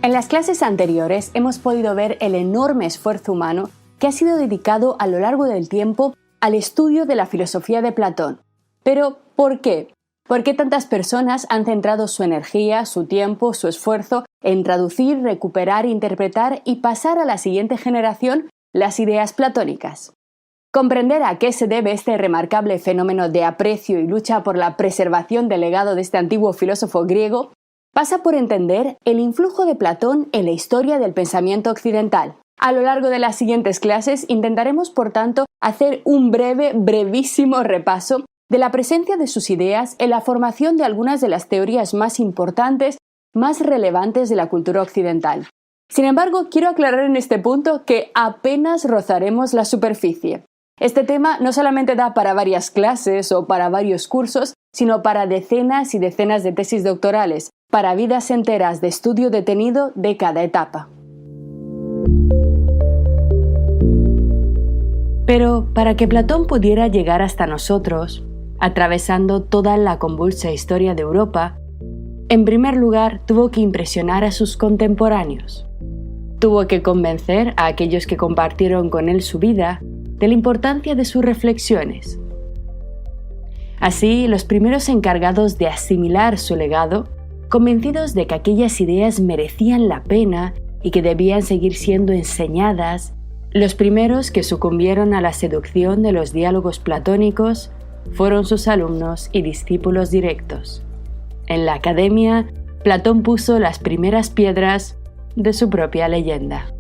En las clases anteriores hemos podido ver el enorme esfuerzo humano que ha sido dedicado a lo largo del tiempo al estudio de la filosofía de Platón. Pero, ¿por qué? ¿Por qué tantas personas han centrado su energía, su tiempo, su esfuerzo en traducir, recuperar, interpretar y pasar a la siguiente generación las ideas platónicas? Comprender a qué se debe este remarcable fenómeno de aprecio y lucha por la preservación del legado de este antiguo filósofo griego pasa por entender el influjo de Platón en la historia del pensamiento occidental. A lo largo de las siguientes clases intentaremos, por tanto, hacer un brevísimo repaso de la presencia de sus ideas en la formación de algunas de las teorías más importantes, más relevantes de la cultura occidental. Sin embargo, quiero aclarar en este punto que apenas rozaremos la superficie. Este tema no solamente da para varias clases o para varios cursos, sino para decenas y decenas de tesis doctorales, para vidas enteras de estudio detenido de cada etapa. Pero para que Platón pudiera llegar hasta nosotros, atravesando toda la convulsa historia de Europa, en primer lugar tuvo que impresionar a sus contemporáneos. Tuvo que convencer a aquellos que compartieron con él su vida de la importancia de sus reflexiones. Así, los primeros encargados de asimilar su legado, convencidos de que aquellas ideas merecían la pena y que debían seguir siendo enseñadas, los primeros que sucumbieron a la seducción de los diálogos platónicos fueron sus alumnos y discípulos directos. En la academia, Platón puso las primeras piedras de su propia leyenda.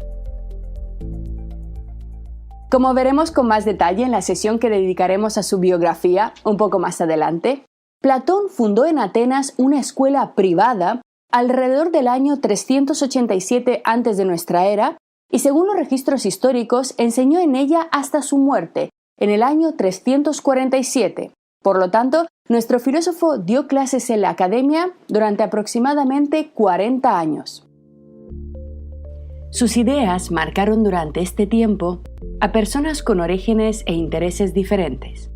Como veremos con más detalle en la sesión que dedicaremos a su biografía un poco más adelante, Platón fundó en Atenas una escuela privada alrededor del año 387 a.C. de nuestra era y, según los registros históricos, enseñó en ella hasta su muerte, en el año 347. Por lo tanto, nuestro filósofo dio clases en la academia durante aproximadamente 40 años. Sus ideas marcaron durante este tiempo a personas con orígenes e intereses diferentes.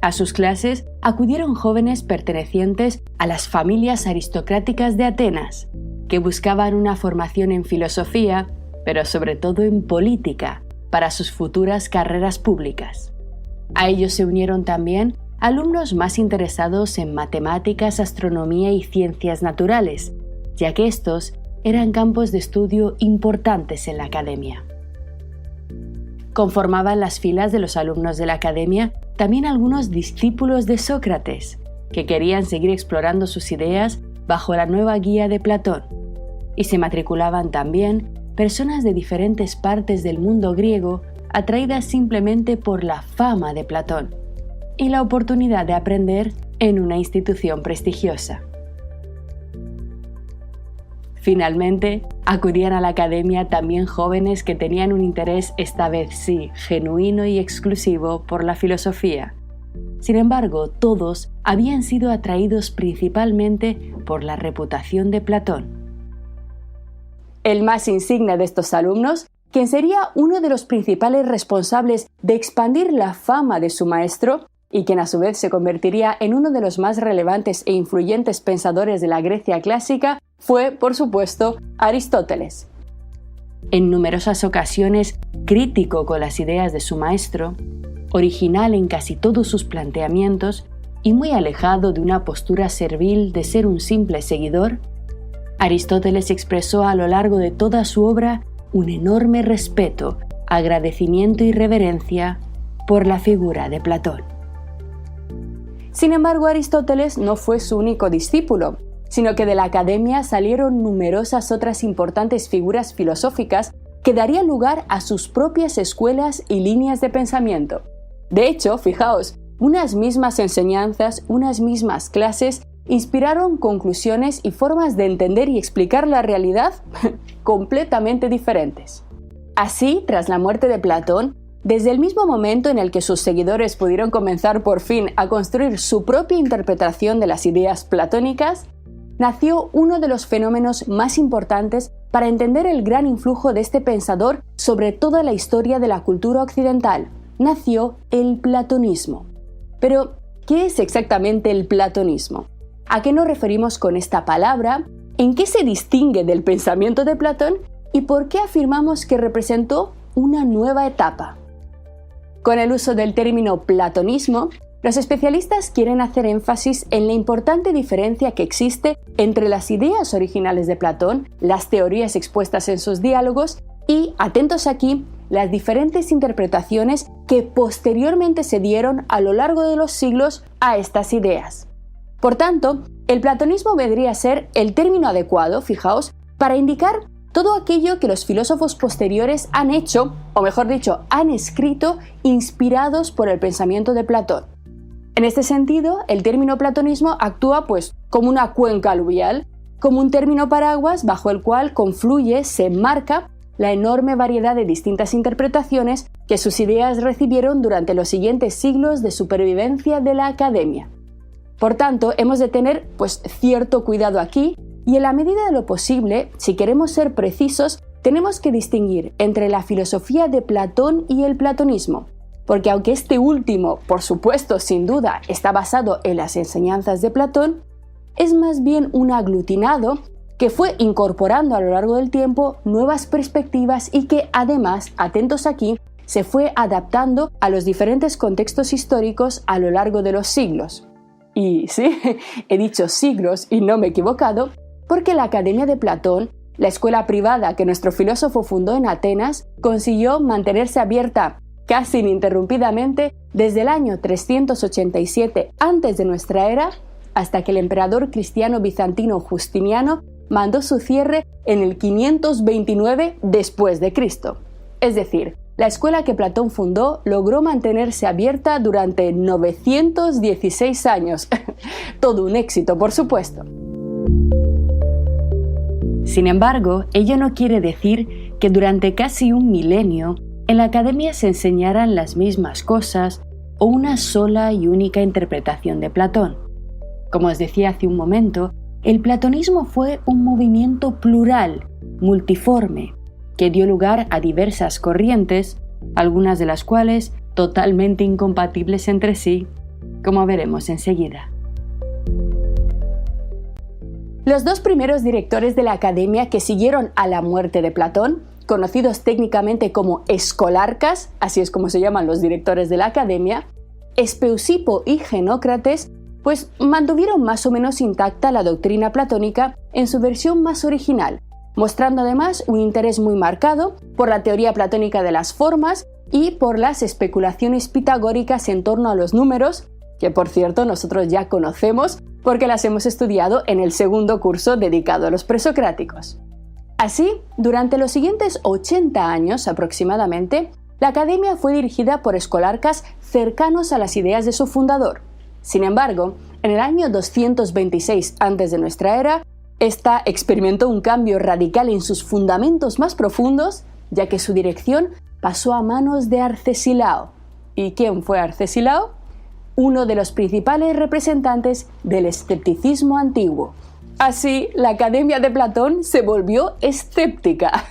A sus clases acudieron jóvenes pertenecientes a las familias aristocráticas de Atenas, que buscaban una formación en filosofía, pero sobre todo en política, para sus futuras carreras públicas. A ellos se unieron también alumnos más interesados en matemáticas, astronomía y ciencias naturales, ya que estos eran campos de estudio importantes en la academia. Conformaban las filas de los alumnos de la academia también algunos discípulos de Sócrates, que querían seguir explorando sus ideas bajo la nueva guía de Platón, y se matriculaban también personas de diferentes partes del mundo griego atraídas simplemente por la fama de Platón y la oportunidad de aprender en una institución prestigiosa. Finalmente, acudían a la academia también jóvenes que tenían un interés, esta vez sí, genuino y exclusivo por la filosofía. Sin embargo, todos habían sido atraídos principalmente por la reputación de Platón. El más insigne de estos alumnos, quien sería uno de los principales responsables de expandir la fama de su maestro, y quien a su vez se convertiría en uno de los más relevantes e influyentes pensadores de la Grecia clásica, fue, por supuesto, Aristóteles. En numerosas ocasiones crítico con las ideas de su maestro, original en casi todos sus planteamientos y muy alejado de una postura servil de ser un simple seguidor, Aristóteles expresó a lo largo de toda su obra un enorme respeto, agradecimiento y reverencia por la figura de Platón. Sin embargo, Aristóteles no fue su único discípulo, sino que de la academia salieron numerosas otras importantes figuras filosóficas que darían lugar a sus propias escuelas y líneas de pensamiento. De hecho, fijaos, unas mismas enseñanzas, unas mismas clases, inspiraron conclusiones y formas de entender y explicar la realidad completamente diferentes. Así, tras la muerte de Platón, desde el mismo momento en el que sus seguidores pudieron comenzar por fin a construir su propia interpretación de las ideas platónicas, nació uno de los fenómenos más importantes para entender el gran influjo de este pensador sobre toda la historia de la cultura occidental. Nació el platonismo. Pero, ¿qué es exactamente el platonismo? ¿A qué nos referimos con esta palabra? ¿En qué se distingue del pensamiento de Platón y por qué afirmamos que representó una nueva etapa? Con el uso del término platonismo, los especialistas quieren hacer énfasis en la importante diferencia que existe entre las ideas originales de Platón, las teorías expuestas en sus diálogos y, atentos aquí, las diferentes interpretaciones que posteriormente se dieron a lo largo de los siglos a estas ideas. Por tanto, el platonismo vendría a ser el término adecuado, fijaos, para indicar todo aquello que los filósofos posteriores han hecho, o mejor dicho, han escrito inspirados por el pensamiento de Platón. En este sentido, el término platonismo actúa como una cuenca aluvial, como un término paraguas bajo el cual confluye, se enmarca la enorme variedad de distintas interpretaciones que sus ideas recibieron durante los siguientes siglos de supervivencia de la academia. Por tanto, hemos de tener cierto cuidado aquí y en la medida de lo posible, si queremos ser precisos, tenemos que distinguir entre la filosofía de Platón y el platonismo, porque aunque este último, por supuesto, sin duda, está basado en las enseñanzas de Platón, es más bien un aglutinado que fue incorporando a lo largo del tiempo nuevas perspectivas y que además, atentos aquí, se fue adaptando a los diferentes contextos históricos a lo largo de los siglos. Y sí, he dicho siglos y no me he equivocado, porque la Academia de Platón, la escuela privada que nuestro filósofo fundó en Atenas, consiguió mantenerse abierta casi ininterrumpidamente desde el año 387 antes de nuestra era hasta que el emperador cristiano bizantino Justiniano mandó su cierre en el 529 después de Cristo. Es decir, la escuela que Platón fundó logró mantenerse abierta durante 916 años. Todo un éxito, por supuesto. Sin embargo, ello no quiere decir que durante casi un milenio en la academia se enseñaran las mismas cosas o una sola y única interpretación de Platón. Como os decía hace un momento, el platonismo fue un movimiento plural, multiforme, que dio lugar a diversas corrientes, algunas de las cuales totalmente incompatibles entre sí, como veremos enseguida. Los dos primeros directores de la academia que siguieron a la muerte de Platón, conocidos técnicamente como escolarcas, así es como se llaman los directores de la academia, Espeusipo y Genócrates, mantuvieron más o menos intacta la doctrina platónica en su versión más original, mostrando además un interés muy marcado por la teoría platónica de las formas y por las especulaciones pitagóricas en torno a los números, que por cierto nosotros ya conocemos porque las hemos estudiado en el segundo curso dedicado a los presocráticos. Así, durante los siguientes 80 años aproximadamente, la academia fue dirigida por escolarcas cercanos a las ideas de su fundador. Sin embargo, en el año 226 antes de nuestra era, esta experimentó un cambio radical en sus fundamentos más profundos, ya que su dirección pasó a manos de Arcesilao. ¿Y quién fue Arcesilao? Uno de los principales representantes del escepticismo antiguo. Así, la Academia de Platón se volvió escéptica.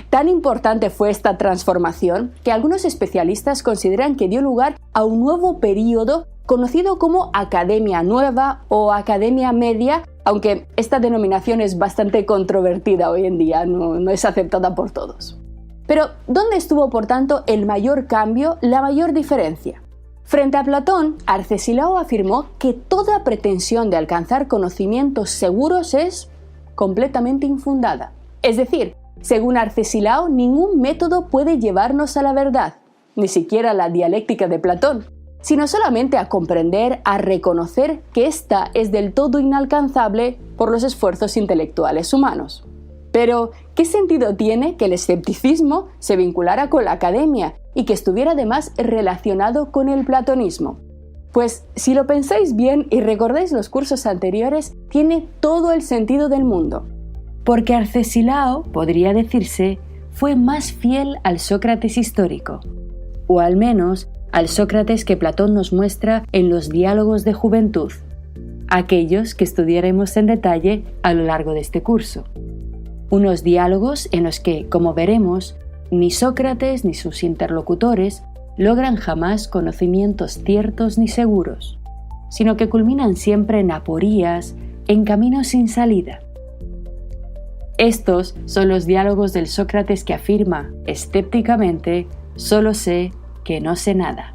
Tan importante fue esta transformación que algunos especialistas consideran que dio lugar a un nuevo período conocido como Academia Nueva o Academia Media, aunque esta denominación es bastante controvertida hoy en día, no es aceptada por todos. Pero, ¿dónde estuvo, por tanto, el mayor cambio, la mayor diferencia? Frente a Platón, Arcesilao afirmó que toda pretensión de alcanzar conocimientos seguros es completamente infundada. Es decir, según Arcesilao, ningún método puede llevarnos a la verdad, ni siquiera la dialéctica de Platón, sino solamente a comprender, a reconocer que ésta es del todo inalcanzable por los esfuerzos intelectuales humanos. Pero, ¿qué sentido tiene que el escepticismo se vinculara con la academia y que estuviera además relacionado con el platonismo? Pues, si lo pensáis bien y recordáis los cursos anteriores, tiene todo el sentido del mundo. Porque Arcesilao, podría decirse, fue más fiel al Sócrates histórico, o al menos al Sócrates que Platón nos muestra en los diálogos de juventud, aquellos que estudiaremos en detalle a lo largo de este curso. Unos diálogos en los que, como veremos, ni Sócrates ni sus interlocutores logran jamás conocimientos ciertos ni seguros, sino que culminan siempre en aporías, en caminos sin salida. Estos son los diálogos del Sócrates que afirma, escépticamente, solo sé que no sé nada.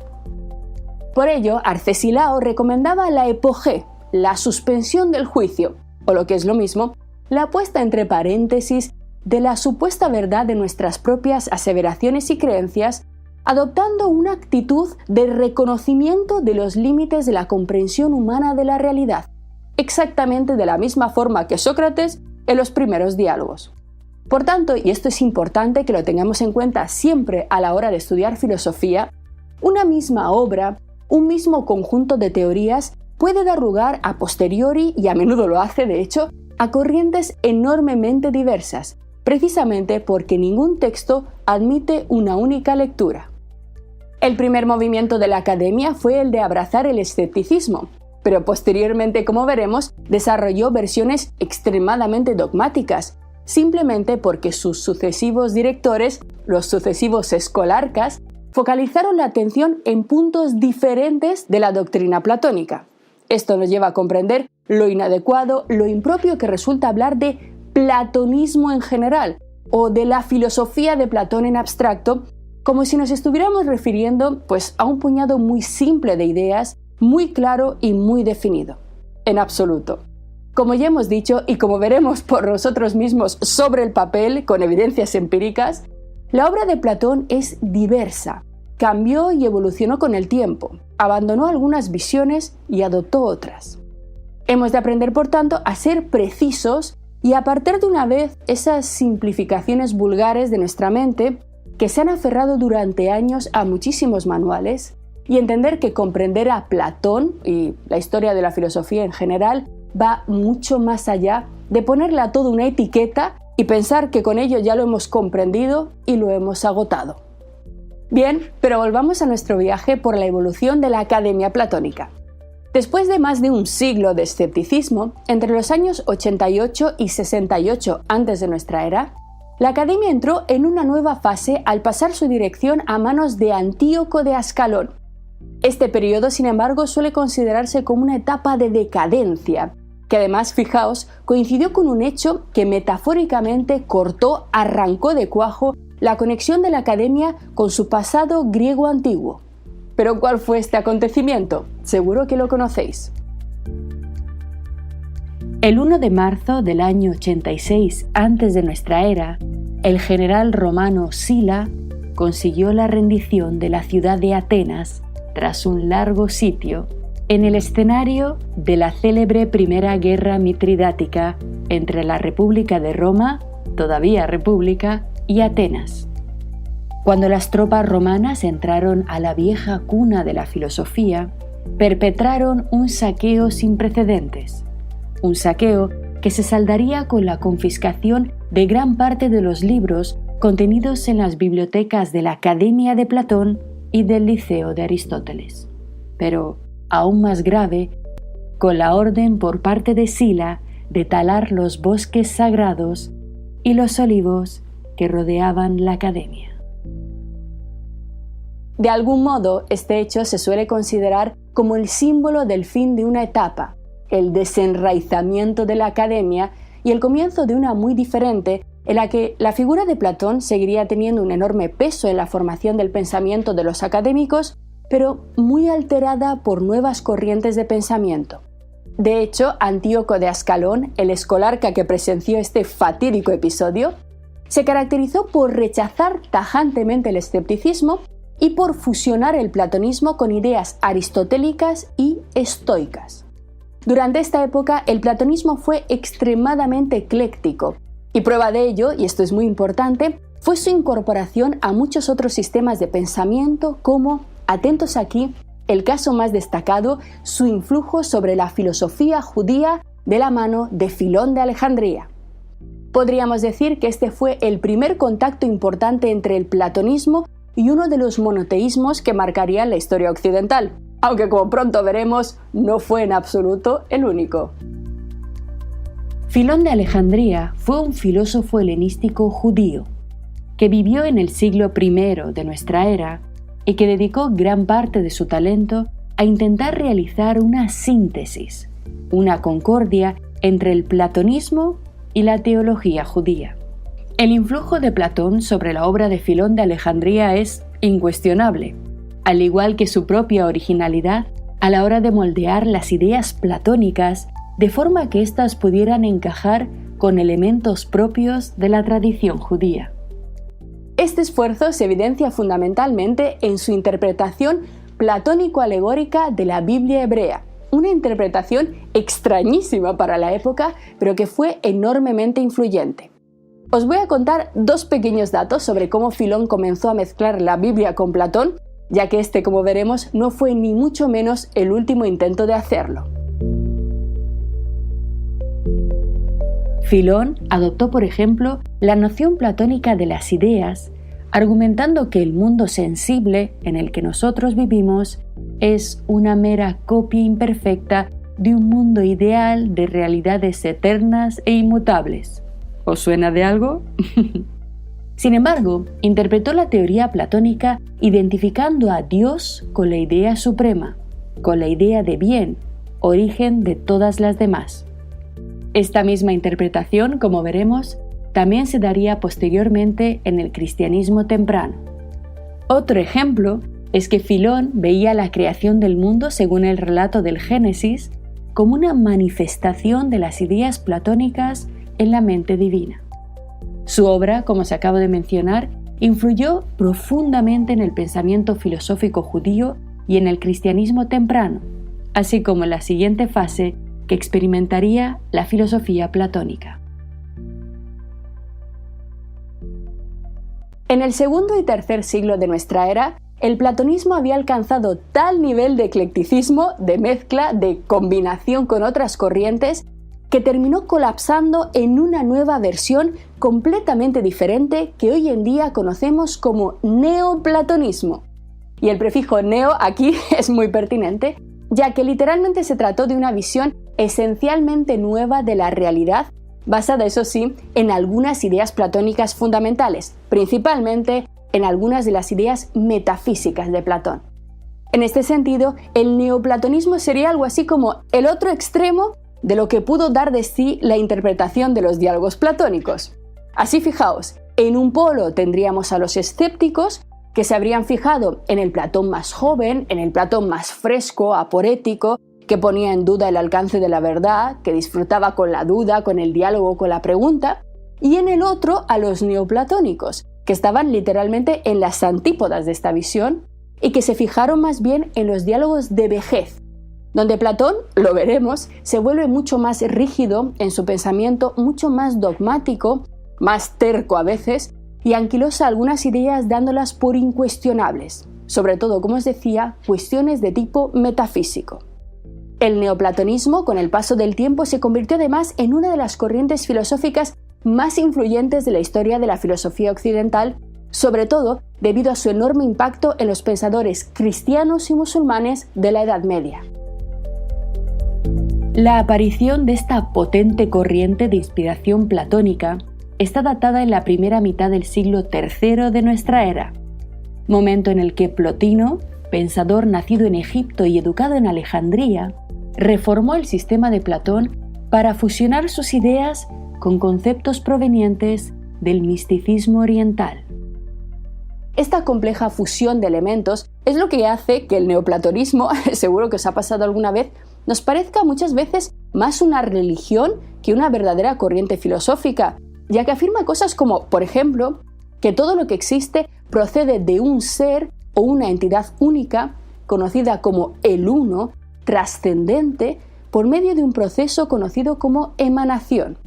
Por ello, Arcesilao recomendaba la epogé, la suspensión del juicio, o lo que es lo mismo, la puesta entre paréntesis de la supuesta verdad de nuestras propias aseveraciones y creencias, adoptando una actitud de reconocimiento de los límites de la comprensión humana de la realidad, exactamente de la misma forma que Sócrates en los primeros diálogos. Por tanto, y esto es importante que lo tengamos en cuenta siempre a la hora de estudiar filosofía, una misma obra, un mismo conjunto de teorías puede dar lugar a posteriori, y a menudo lo hace de hecho, a corrientes enormemente diversas, precisamente porque ningún texto admite una única lectura. El primer movimiento de la academia fue el de abrazar el escepticismo, pero posteriormente, como veremos, desarrolló versiones extremadamente dogmáticas, simplemente porque sus sucesivos directores, los sucesivos escolarcas, focalizaron la atención en puntos diferentes de la doctrina platónica. Esto nos lleva a comprender lo inadecuado, lo impropio que resulta hablar de platonismo en general, o de la filosofía de Platón en abstracto, como si nos estuviéramos refiriendo a un puñado muy simple de ideas, muy claro y muy definido. En absoluto. Como ya hemos dicho y como veremos por nosotros mismos sobre el papel, con evidencias empíricas, la obra de Platón es diversa, cambió y evolucionó con el tiempo, abandonó algunas visiones y adoptó otras. Hemos de aprender, por tanto, a ser precisos y a apartar de una vez esas simplificaciones vulgares de nuestra mente que se han aferrado durante años a muchísimos manuales y entender que comprender a Platón y la historia de la filosofía en general va mucho más allá de ponerle a todo una etiqueta y pensar que con ello ya lo hemos comprendido y lo hemos agotado. Bien, pero volvamos a nuestro viaje por la evolución de la Academia Platónica. Después de más de un siglo de escepticismo, entre los años 88 y 68 antes de nuestra era, la Academia entró en una nueva fase al pasar su dirección a manos de Antíoco de Ascalón. Este periodo, sin embargo, suele considerarse como una etapa de decadencia, que además, fijaos, coincidió con un hecho que metafóricamente arrancó de cuajo la conexión de la Academia con su pasado griego antiguo. ¿Pero cuál fue este acontecimiento? Seguro que lo conocéis. El 1 de marzo del año 86 antes de nuestra era, el general romano Sila consiguió la rendición de la ciudad de Atenas tras un largo sitio en el escenario de la célebre Primera Guerra Mitridática entre la República de Roma, todavía República, y Atenas. Cuando las tropas romanas entraron a la vieja cuna de la filosofía, perpetraron un saqueo sin precedentes, un saqueo que se saldaría con la confiscación de gran parte de los libros contenidos en las bibliotecas de la Academia de Platón y del Liceo de Aristóteles. Pero, aún más grave, con la orden por parte de Sila de talar los bosques sagrados y los olivos que rodeaban la Academia. De algún modo, este hecho se suele considerar como el símbolo del fin de una etapa, el desenraizamiento de la Academia y el comienzo de una muy diferente, en la que la figura de Platón seguiría teniendo un enorme peso en la formación del pensamiento de los académicos, pero muy alterada por nuevas corrientes de pensamiento. De hecho, Antíoco de Ascalón, el escolarca que presenció este fatídico episodio, se caracterizó por rechazar tajantemente el escepticismo y por fusionar el platonismo con ideas aristotélicas y estoicas. Durante esta época, el platonismo fue extremadamente ecléctico, y prueba de ello, y esto es muy importante, fue su incorporación a muchos otros sistemas de pensamiento como, atentos aquí, el caso más destacado, su influjo sobre la filosofía judía de la mano de Filón de Alejandría. Podríamos decir que este fue el primer contacto importante entre el platonismo y uno de los monoteísmos que marcarían la historia occidental, aunque como pronto veremos, no fue en absoluto el único. Filón de Alejandría fue un filósofo helenístico judío que vivió en el siglo I de nuestra era y que dedicó gran parte de su talento a intentar realizar una síntesis, una concordia entre el platonismo y la teología judía. El influjo de Platón sobre la obra de Filón de Alejandría es incuestionable, al igual que su propia originalidad a la hora de moldear las ideas platónicas de forma que éstas pudieran encajar con elementos propios de la tradición judía. Este esfuerzo se evidencia fundamentalmente en su interpretación platónico-alegórica de la Biblia hebrea, una interpretación extrañísima para la época, pero que fue enormemente influyente. Os voy a contar dos pequeños datos sobre cómo Filón comenzó a mezclar la Biblia con Platón, ya que este, como veremos, no fue ni mucho menos el último intento de hacerlo. Filón adoptó, por ejemplo, la noción platónica de las ideas, argumentando que el mundo sensible en el que nosotros vivimos es una mera copia imperfecta de un mundo ideal de realidades eternas e inmutables. ¿Os suena de algo? Sin embargo, interpretó la teoría platónica identificando a Dios con la idea suprema, con la idea de bien, origen de todas las demás. Esta misma interpretación, como veremos, también se daría posteriormente en el cristianismo temprano. Otro ejemplo es que Filón veía la creación del mundo según el relato del Génesis como una manifestación de las ideas platónicas en la mente divina. Su obra, como se acaba de mencionar, influyó profundamente en el pensamiento filosófico judío y en el cristianismo temprano, así como en la siguiente fase que experimentaría la filosofía platónica. En el segundo y tercer siglo de nuestra era, el platonismo había alcanzado tal nivel de eclecticismo, de mezcla, de combinación con otras corrientes, que terminó colapsando en una nueva versión completamente diferente que hoy en día conocemos como neoplatonismo. Y el prefijo neo aquí es muy pertinente, ya que literalmente se trató de una visión esencialmente nueva de la realidad, basada, eso sí, en algunas ideas platónicas fundamentales, principalmente en algunas de las ideas metafísicas de Platón. En este sentido, el neoplatonismo sería algo así como el otro extremo de lo que pudo dar de sí la interpretación de los diálogos platónicos. Así, fijaos, en un polo tendríamos a los escépticos, que se habrían fijado en el Platón más joven, en el Platón más fresco, aporético, que ponía en duda el alcance de la verdad, que disfrutaba con la duda, con el diálogo, con la pregunta, y en el otro a los neoplatónicos, que estaban literalmente en las antípodas de esta visión y que se fijaron más bien en los diálogos de vejez, donde Platón, lo veremos, se vuelve mucho más rígido en su pensamiento, mucho más dogmático, más terco a veces, y anquilosa algunas ideas dándolas por incuestionables, sobre todo, como os decía, cuestiones de tipo metafísico. El neoplatonismo, con el paso del tiempo, se convirtió además en una de las corrientes filosóficas más influyentes de la historia de la filosofía occidental, sobre todo debido a su enorme impacto en los pensadores cristianos y musulmanes de la Edad Media. La aparición de esta potente corriente de inspiración platónica está datada en la primera mitad del siglo III de nuestra era, momento en el que Plotino, pensador nacido en Egipto y educado en Alejandría, reformó el sistema de Platón para fusionar sus ideas con conceptos provenientes del misticismo oriental. Esta compleja fusión de elementos es lo que hace que el neoplatonismo, seguro que os ha pasado alguna vez, nos parezca muchas veces más una religión que una verdadera corriente filosófica, ya que afirma cosas como, por ejemplo, que todo lo que existe procede de un ser o una entidad única, conocida como el Uno, trascendente, por medio de un proceso conocido como emanación.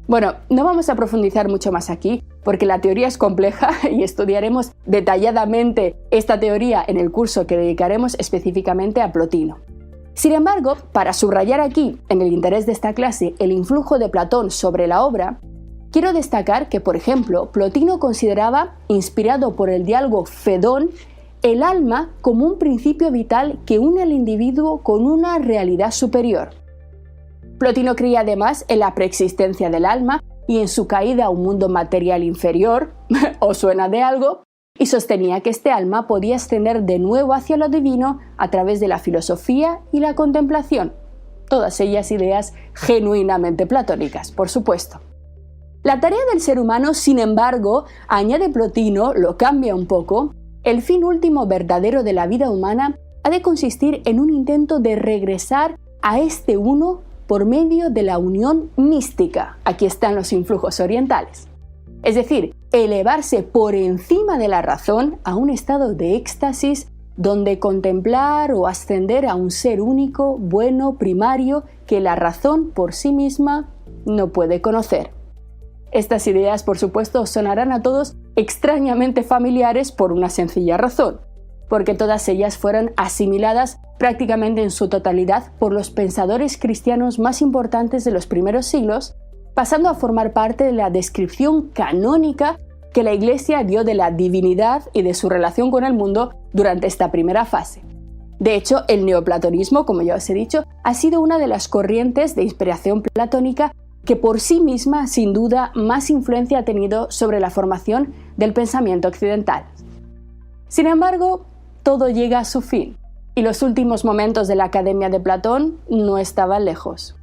Bueno, no vamos a profundizar mucho más aquí, porque la teoría es compleja y estudiaremos detalladamente esta teoría en el curso que dedicaremos específicamente a Plotino. Sin embargo, para subrayar aquí, en el interés de esta clase, el influjo de Platón sobre la obra, quiero destacar que, por ejemplo, Plotino consideraba, inspirado por el diálogo Fedón, el alma como un principio vital que une al individuo con una realidad superior. Plotino creía además en la preexistencia del alma y en su caída a un mundo material inferior, ¿os suena de algo? Y sostenía que este alma podía ascender de nuevo hacia lo divino a través de la filosofía y la contemplación. Todas ellas ideas genuinamente platónicas, por supuesto. La tarea del ser humano, sin embargo, añade Plotino, lo cambia un poco, el fin último verdadero de la vida humana ha de consistir en un intento de regresar a este uno por medio de la unión mística. Aquí están los influjos orientales. Es decir, elevarse por encima de la razón a un estado de éxtasis donde contemplar o ascender a un ser único, bueno, primario, que la razón por sí misma no puede conocer. Estas ideas, por supuesto, sonarán a todos extrañamente familiares por una sencilla razón, porque todas ellas fueron asimiladas prácticamente en su totalidad por los pensadores cristianos más importantes de los primeros siglos, pasando a formar parte de la descripción canónica que la Iglesia dio de la divinidad y de su relación con el mundo durante esta primera fase. De hecho, el neoplatonismo, como ya os he dicho, ha sido una de las corrientes de inspiración platónica que por sí misma, sin duda, más influencia ha tenido sobre la formación del pensamiento occidental. Sin embargo, todo llega a su fin, y los últimos momentos de la Academia de Platón no estaban lejos.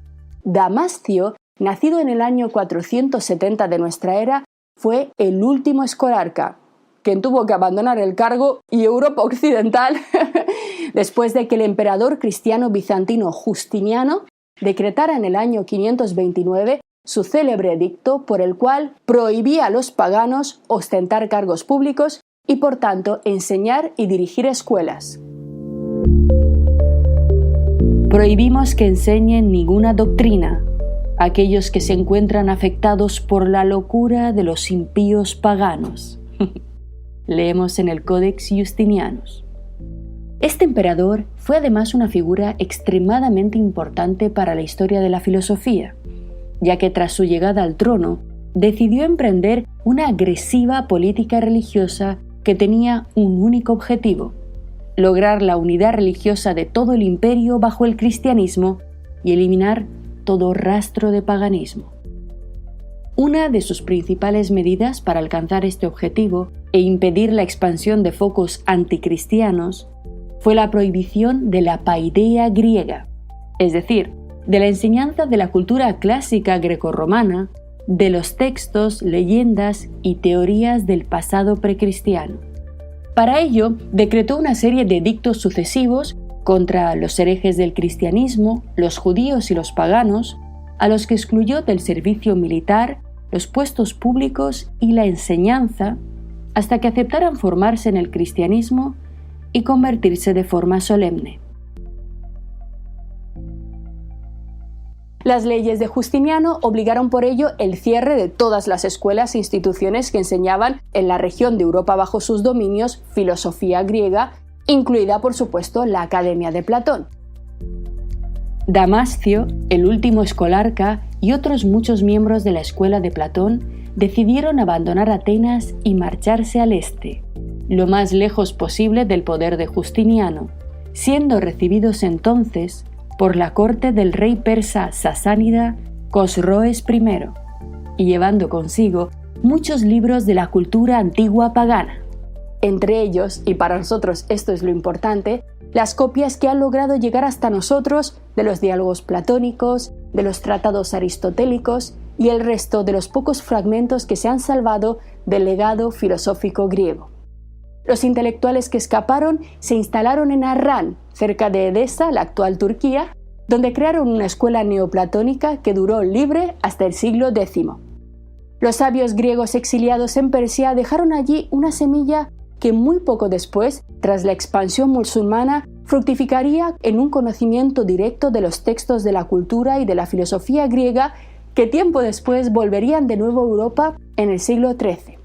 Damascio, nacido en el año 470 de nuestra era, fue el último escolarca, quien tuvo que abandonar el cargo y Europa occidental después de que el emperador cristiano bizantino Justiniano decretara en el año 529 su célebre edicto por el cual prohibía a los paganos ostentar cargos públicos y por tanto enseñar y dirigir escuelas. Prohibimos que enseñen ninguna doctrina aquellos que se encuentran afectados por la locura de los impíos paganos. Leemos en el Codex Justinianus. Este emperador fue además una figura extremadamente importante para la historia de la filosofía, ya que tras su llegada al trono decidió emprender una agresiva política religiosa que tenía un único objetivo: lograr la unidad religiosa de todo el imperio bajo el cristianismo y eliminar todo rastro de paganismo. Una de sus principales medidas para alcanzar este objetivo e impedir la expansión de focos anticristianos fue la prohibición de la paideia griega, es decir, de la enseñanza de la cultura clásica grecorromana, de los textos, leyendas y teorías del pasado precristiano. Para ello, decretó una serie de edictos sucesivos contra los herejes del cristianismo, los judíos y los paganos, a los que excluyó del servicio militar, los puestos públicos y la enseñanza, hasta que aceptaran formarse en el cristianismo y convertirse de forma solemne. Las leyes de Justiniano obligaron por ello el cierre de todas las escuelas e instituciones que enseñaban en la región de Europa bajo sus dominios filosofía griega, incluida por supuesto la Academia de Platón. Damascio, el último escolarca, y otros muchos miembros de la escuela de Platón decidieron abandonar Atenas y marcharse al este, lo más lejos posible del poder de Justiniano, siendo recibidos entonces por la corte del rey persa sasánida Cosroes I, y llevando consigo muchos libros de la cultura antigua pagana. Entre ellos, y para nosotros esto es lo importante, las copias que han logrado llegar hasta nosotros de los diálogos platónicos, de los tratados aristotélicos y el resto de los pocos fragmentos que se han salvado del legado filosófico griego. Los intelectuales que escaparon se instalaron en Arran, cerca de Edesa, la actual Turquía, donde crearon una escuela neoplatónica que duró libre hasta el siglo X. Los sabios griegos exiliados en Persia dejaron allí una semilla que muy poco después, tras la expansión musulmana, fructificaría en un conocimiento directo de los textos de la cultura y de la filosofía griega que tiempo después volverían de nuevo a Europa en el siglo XIII.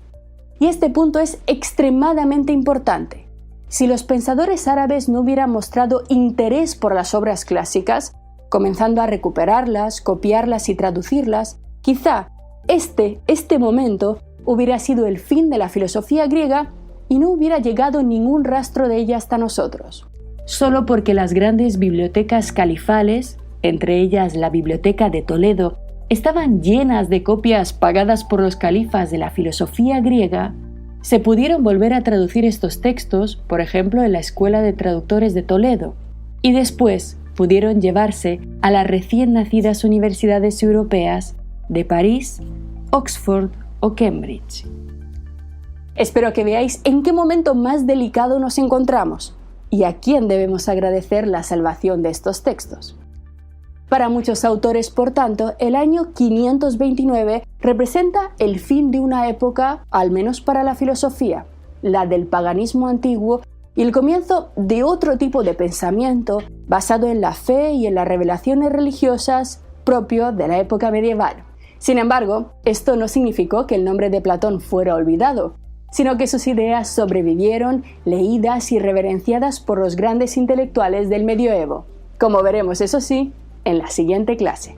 Y este punto es extremadamente importante. Si los pensadores árabes no hubieran mostrado interés por las obras clásicas, comenzando a recuperarlas, copiarlas y traducirlas, quizá este momento hubiera sido el fin de la filosofía griega y no hubiera llegado ningún rastro de ella hasta nosotros. Solo porque las grandes bibliotecas califales, entre ellas la Biblioteca de Toledo, estaban llenas de copias pagadas por los califas de la filosofía griega, se pudieron volver a traducir estos textos, por ejemplo, en la Escuela de Traductores de Toledo, y después pudieron llevarse a las recién nacidas universidades europeas de París, Oxford o Cambridge. Espero que veáis en qué momento más delicado nos encontramos y a quién debemos agradecer la salvación de estos textos. Para muchos autores, por tanto, el año 529 representa el fin de una época, al menos para la filosofía, la del paganismo antiguo, y el comienzo de otro tipo de pensamiento basado en la fe y en las revelaciones religiosas propio de la época medieval. Sin embargo, esto no significó que el nombre de Platón fuera olvidado, sino que sus ideas sobrevivieron, leídas y reverenciadas por los grandes intelectuales del medioevo, como veremos, eso sí, en la siguiente clase.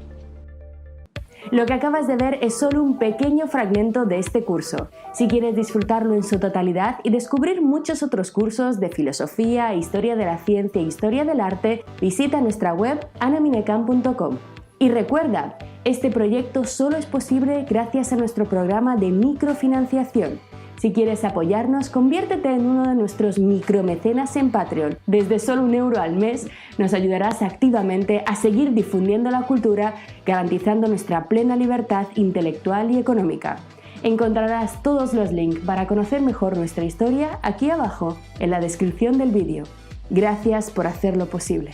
Lo que acabas de ver es solo un pequeño fragmento de este curso. Si quieres disfrutarlo en su totalidad y descubrir muchos otros cursos de filosofía, historia de la ciencia e historia del arte, visita nuestra web anaminecam.com. Y recuerda, este proyecto solo es posible gracias a nuestro programa de microfinanciación. Si quieres apoyarnos, conviértete en uno de nuestros micromecenas en Patreon. Desde solo €1 al mes nos ayudarás activamente a seguir difundiendo la cultura, garantizando nuestra plena libertad intelectual y económica. Encontrarás todos los links para conocer mejor nuestra historia aquí abajo en la descripción del vídeo. Gracias por hacerlo posible.